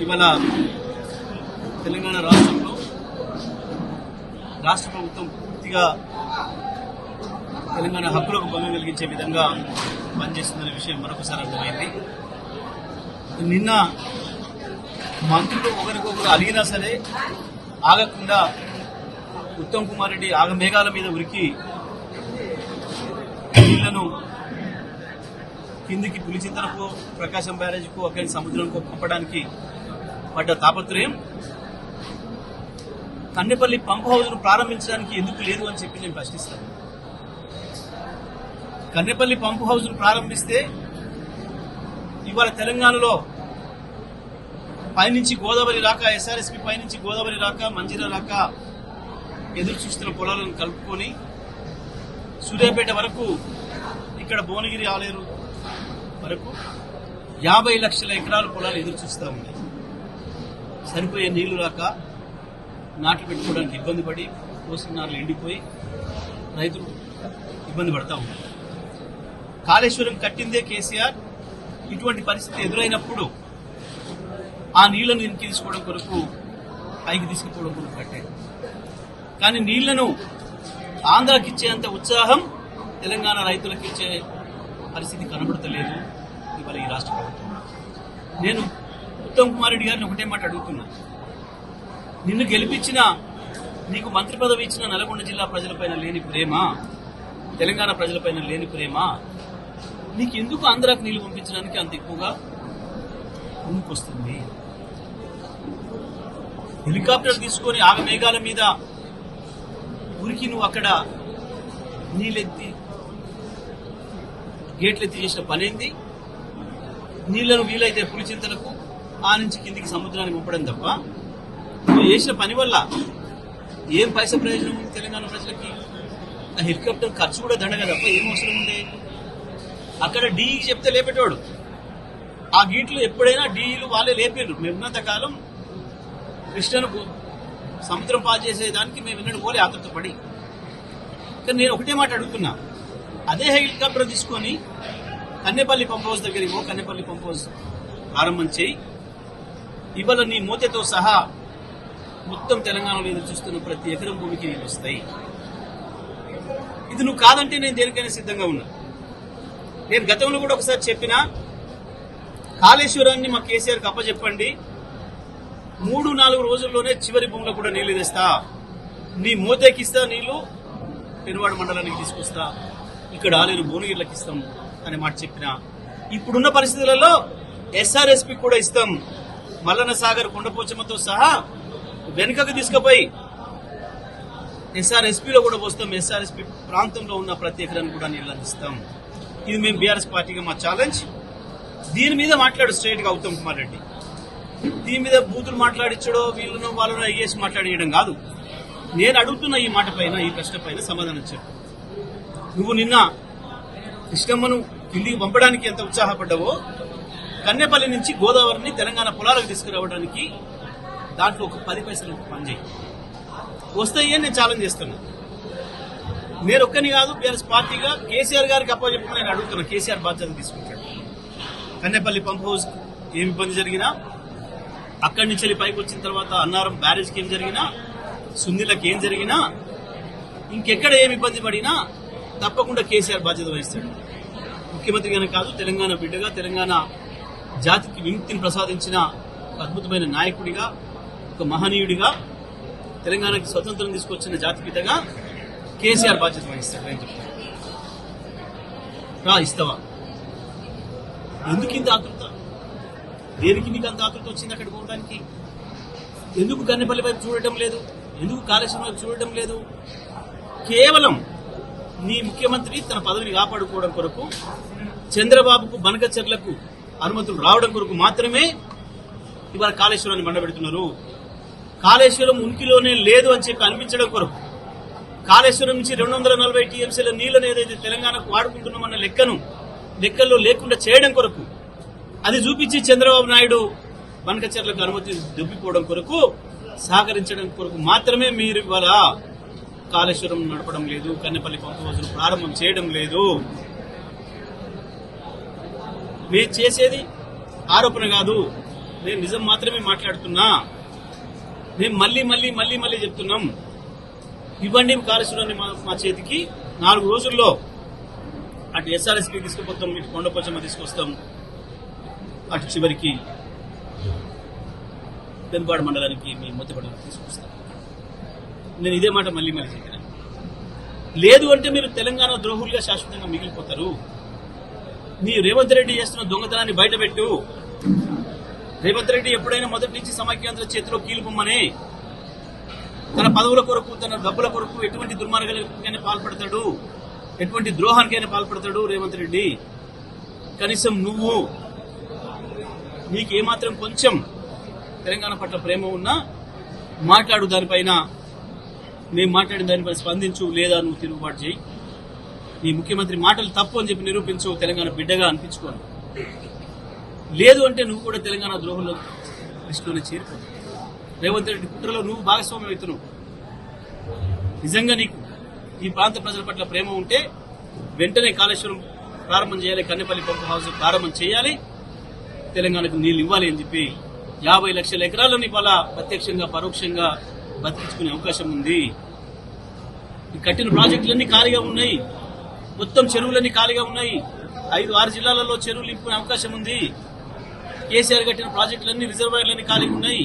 ఇవాళ తెలంగాణ రాష్ట్రంలో రాష్ట్ర ప్రభుత్వం పూర్తిగా తెలంగాణ హక్కులకు భంగం కలిగించే విధంగా పనిచేస్తుందనే విషయం మరొకసారి అర్థమైంది. నిన్న మంత్రులు ఒకరికొకరు అడిగినా సరే ఆగకుండా ఉత్తమ్ కుమార్ రెడ్డి ఆగమేఘాల మీద ఉరికి నీళ్లను కిందికి పులిచింతలకు ప్రకాశం బ్యారేజ్కు అక్కడి సముద్రంకు పంపడానికి పడ్డ తాపత్రయం కన్నెపల్లి పంప్ హౌస్ ను ప్రారంభించడానికి ఎందుకు లేదు అని చెప్పి నేను ప్రశ్నిస్తాను. కన్నెపల్లి పంప్ హౌస్ ను ప్రారంభిస్తే ఇవాళ తెలంగాణలో పైనుంచి గోదావరి రాక, ఎస్ఆర్ఎస్పీ పైనుంచి గోదావరి రాక, మంజీరా రాక ఎదురు చూస్తున్న పొలాలను కలుపుకొని సూర్యాపేట వరకు, ఇక్కడ భువనగిరి ఆలేరు వరకు 50 లక్షల ఎకరాల పొలాలు ఎదురు చూస్తూ ఉన్నాయి. సరిపోయే నీళ్లు రాక నాట్లు పెట్టుకోవడానికి ఇబ్బంది పడి పోసిన నార్లు ఎండిపోయి రైతులు ఇబ్బంది పడతా ఉన్నారు. కాళేశ్వరం కట్టిందే కేసీఆర్. ఇటువంటి పరిస్థితి ఎదురైనప్పుడు ఆ నీళ్లను వెనక్కి తీసుకోవడం కొరకు, పైకి తీసుకుపోవడం కొరకు కట్టారు. కానీ నీళ్లను ఆంధ్రాకి ఇచ్చేంత ఉత్సాహం తెలంగాణ రైతులకు ఇచ్చే పరిస్థితి కనబడతలేదు ఇవాళ ఈ రాష్ట్ర ప్రభుత్వం. నేను ఉత్తమ్ కుమార్ రెడ్డి గారిని ఒకటే మాట అడుగుతున్నా. నిన్ను గెలిపించిన, నీకు మంత్రి పదవి ఇచ్చిన నల్గొండ జిల్లా ప్రజలపైన లేని ప్రేమ, తెలంగాణ ప్రజలపైన లేని ప్రేమ, నీకు ఎందుకు ఆంధ్రాకు నీళ్లు పంపించడానికి అంత ఎక్కువగా ముందుకొస్తుంది? హెలికాప్టర్ తీసుకొని ఆగమేఘాల మీద ఉరికి నువ్వు అక్కడ నీళ్ళెత్తి గేట్లెత్తి చేసిన పనేంది? నీళ్లను వీలైతే పులిచింతలకు ఆ నుంచి కిందికి సముద్రానికి పంపడం తప్ప నువ్వు చేసిన పని వల్ల ఏం పైసా ప్రయోజనం ఉంది తెలంగాణ ప్రజలకి? ఆ హెలికాప్టర్ ఖర్చు కూడా దండగా తప్ప ఏం అవసరం ఉండే? అక్కడ డీఈకి చెప్తే లేపేటోడు. ఆ గీట్లు ఎప్పుడైనా డీఈలు వాళ్ళే లేపారు. మేమున్నంత కాలం కృష్ణను సముద్రం పాలు చేసేదానికి మేము ఎన్నడూ పోలే ఆతృతపడి. కానీ నేను ఒకటే మాట అడుగుతున్నా, అదే హెలికాప్టర్ తీసుకొని కన్నెపల్లి పంప్ హౌస్ దగ్గరికి కన్నెపల్లి పంప్ హౌస్ ప్రారంభం చేయి. ఇవాళ నీ మోతేతో సహా మొత్తం తెలంగాణలో ఎదురు చూస్తున్న ప్రతి ఎకరం భూమికి నీళ్ళు వస్తాయి. ఇది నువ్వు కాదంటే నేను దేనికైనా సిద్ధంగా ఉన్నా. నేను గతంలో కూడా ఒకసారి చెప్పినా, కాళేశ్వరాన్ని మా కేసీఆర్కి అప్పచెప్పండి, 3-4 రోజుల్లోనే చివరి భూమిలో కూడా నీళ్లు తెస్తా, నీ మోతేకిస్తా నీళ్లు, పెనువాడ మండలానికి తీసుకొస్తా, ఇక్కడ ఆలేరు భువనగిరిలకు ఇస్తాం అనే మాట చెప్పిన. ఇప్పుడున్న పరిస్థితులలో ఎస్ఆర్ఎస్పీ కూడా ఇస్తాం, మల్లన్న సాగర్ కొండపోచమ్మతో సహా వెనుకకు తీసుకుపోయి ఎస్ఆర్ఎస్పీలో కూడా పోస్తాం. ఎస్ఆర్ఎస్పీ ప్రాంతంలో ఉన్న ప్రతి ఎకరాన్ని కూడా నీళ్లు అందిస్తాం. ఇది మేము బీఆర్ఎస్ పార్టీగా మా ఛాలెంజ్. దీని మీద మాట్లాడు స్ట్రైట్ గా ఉత్తమ్ కుమార్ రెడ్డి. దీని మీద బూతులు మాట్లాడించడో వీళ్ళను వాళ్ళను అయ్యేసి మాట్లాడేయడం కాదు. నేను అడుగుతున్న ఈ మాట పైన, ఈ ప్రశ్న పైన సమాధానం చెప్పు. నువ్వు నిన్న కృష్ణమ్మను కిందికి పంపడానికి ఎంత ఉత్సాహపడ్డావో, కన్నెపల్లి నుంచి గోదావరిని తెలంగాణ పొలాలకు తీసుకురావడానికి దాంట్లో ఒక 10 పైసలు పనిచేయి. వస్తాయి అని నేను ఛాలెంజ్ చేస్తున్నా. నేను ఒక్కని కాదు, బీఆర్ఎస్ పార్టీగా కేసీఆర్ గారికి అప్పచెప్పమని నేను అడుగుతున్నా. కేసీఆర్ బాధ్యత తీసుకుంటాడు. కన్నెపల్లి పంప్ హౌస్ ఏమి ఇబ్బంది జరిగినా, అక్కడి నుంచి పైకి వచ్చిన తర్వాత అన్నారం బ్యారేజ్కి ఏం జరిగినా, సుందిలకు ఏం జరిగినా, ఇంకెక్కడ ఏమి ఇబ్బంది పడినా తప్పకుండా కేసీఆర్ బాధ్యత వహిస్తాడు. ముఖ్యమంత్రిగానే కాదు, తెలంగాణ బిడ్డగా, తెలంగాణ జాతికి విముక్తిని ప్రసాదించిన అద్భుతమైన నాయకుడిగా, ఒక మహనీయుడిగా, తెలంగాణకి స్వతంత్రం తీసుకొచ్చిన జాతిపితగా కేసీఆర్ బాధ్యత వహిస్తాడు. నేను చెప్తాను, రా ఇస్తావా? ఎందుకు ఇంత ఆతృత? దేనికి నీకు అంత ఆతృత వచ్చింది అక్కడికి పోవడానికి? ఎందుకు కన్నెపల్లి వైపు చూడటం లేదు? ఎందుకు కాళేశ్వరం వైపు చూడటం లేదు? కేవలం నీ ముఖ్యమంత్రి తన పదవిని కాపాడుకోవడం కొరకు, చంద్రబాబుకు బనకచర్లకు అనుమతులు రావడం కొరకు మాత్రమే ఇవాళ కాళేశ్వరాన్ని మండబెడుతున్నారు. కాళేశ్వరం ఉనికిలోనే లేదు అని చెప్పి అనిపించడం కొరకు, కాళేశ్వరం నుంచి 240 టీఎంసీల నీళ్లను ఏదైతే తెలంగాణకు వాడుకుంటున్నామన్న లెక్కల్లో లేకుండా చేయడం కొరకు, అది చూపించి చంద్రబాబు నాయుడు బనకచర్లకు అనుమతి దుబ్బిపోవడం కొరకు, సహకరించడం కొరకు మాత్రమే మీరు ఇవాళ కాళేశ్వరం నడపడం లేదు, కన్నెపల్లి పంప్ హౌస్ ప్రారంభం చేయడం లేదు. మీరు చేసేది ఆరోపణ కాదు, నేను నిజం మాత్రమే మాట్లాడుతున్నా. మేము మళ్ళీ చెప్తున్నాం, ఇవ్వండి కాళేశ్వరాన్ని మా చేతికి. 4 రోజుల్లో అటు ఎస్ఆర్ఎస్పీ తీసుకుపోతాం, ఇటు కొండపోచమ్మ తీసుకొస్తాం, అటు చివరికి పెనుపాడు మండలానికి మీ మొత్తపడలకు తీసుకొస్తాం. నేను ఇదే మాట మళ్ళీ చెప్పిన. లేదు అంటే మీరు తెలంగాణ ద్రోహులుగా శాశ్వతంగా మిగిలిపోతారు. నీ రేవంత్ రెడ్డి చేస్తున్న దొంగతనాన్ని బయటపెట్టు. రేవంత్ రెడ్డి ఎప్పుడైనా మొదటి నుంచి సమైక్యాంధ్ర చేతిలో కీలుపొమ్మనే, తన పదవుల కొరకు, తన డబ్బుల కొరకు ఎటువంటి దుర్మార్గానికైనా పాల్పడతాడు, ఎటువంటి ద్రోహానికైనా పాల్పడతాడు రేవంత్ రెడ్డి. కనీసం నువ్వు, నీకు ఏమాత్రం కొంచెం తెలంగాణ పట్ల ప్రేమ ఉన్నా మాట్లాడు దానిపైన. మేము మాట్లాడిన దానిపైన స్పందించు, లేదా నువ్వు తిరుగుబాటు చేయి. నీ ముఖ్యమంత్రి మాటలు తప్పు అని చెప్పి నిరూపించు, తెలంగాణ బిడ్డగా అనిపించుకోను. లేదు అంటే నువ్వు కూడా తెలంగాణ ద్రోహుల లిస్టులోనే చేరుకో. రేవంత్ రెడ్డి కుట్రలో నువ్వు భాగస్వామ్యం అవుతున్నావు. నిజంగా నీకు ఈ ప్రాంత ప్రజల పట్ల ప్రేమ ఉంటే వెంటనే కాళేశ్వరం ప్రారంభం చేయాలి, కన్నెపల్లి పంప్ హౌస్ ప్రారంభం చేయాలి, తెలంగాణకు నీళ్లు ఇవ్వాలి అని చెప్పి 50 లక్షల ఎకరాలను ఇవాళ ప్రత్యక్షంగా పరోక్షంగా బతికించుకునే అవకాశం ఉంది. ఈ కట్టిన ప్రాజెక్టులన్నీ ఖాళీగా ఉన్నాయి, మొత్తం చెరువులన్నీ ఖాళీగా ఉన్నాయి. 5-6 జిల్లాలలో చెరువులు నింపుకునే అవకాశం ఉంది. కేసీఆర్ కట్టిన ప్రాజెక్టులన్నీ, రిజర్వాయర్లన్నీ ఖాళీగా ఉన్నాయి.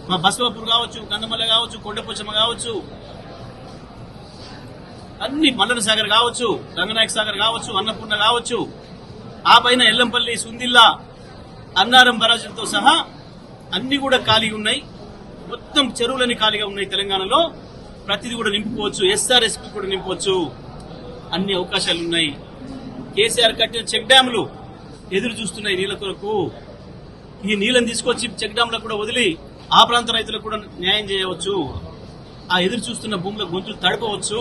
మా బసవాపూర్ కావచ్చు, కందమల్ల కావచ్చు, కొండపోచమ్మ కావచ్చు, అన్ని మల్లన సాగర్ కావచ్చు, రంగనాయక సాగర్ కావచ్చు, అన్నపూర్ణ కావచ్చు, ఆ పైన ఎల్లంపల్లి, సుందిల్లా, అన్నారం బరాజులతో సహా అన్ని కూడా ఖాళీగా ఉన్నాయి. మొత్తం చెరువులన్నీ ఖాళీగా ఉన్నాయి. తెలంగాణలో ప్రతిదీ కూడా నింపుకోవచ్చు, ఎస్ఆర్ఎస్పీ కూడా నింపవచ్చు, అన్ని అవకాశాలు ఉన్నాయి. కేసీఆర్ కట్టిన చెక్ డ్యాములు ఎదురు చూస్తున్నాయి నీళ్ల కొరకు. ఈ నీళ్లను తీసుకొచ్చి చెక్ డ్యాములకు కూడా వదిలి ఆ ప్రాంత రైతులకు కూడా న్యాయం చేయవచ్చు. ఆ ఎదురు చూస్తున్న భూముల గొంతులు తడపవచ్చు.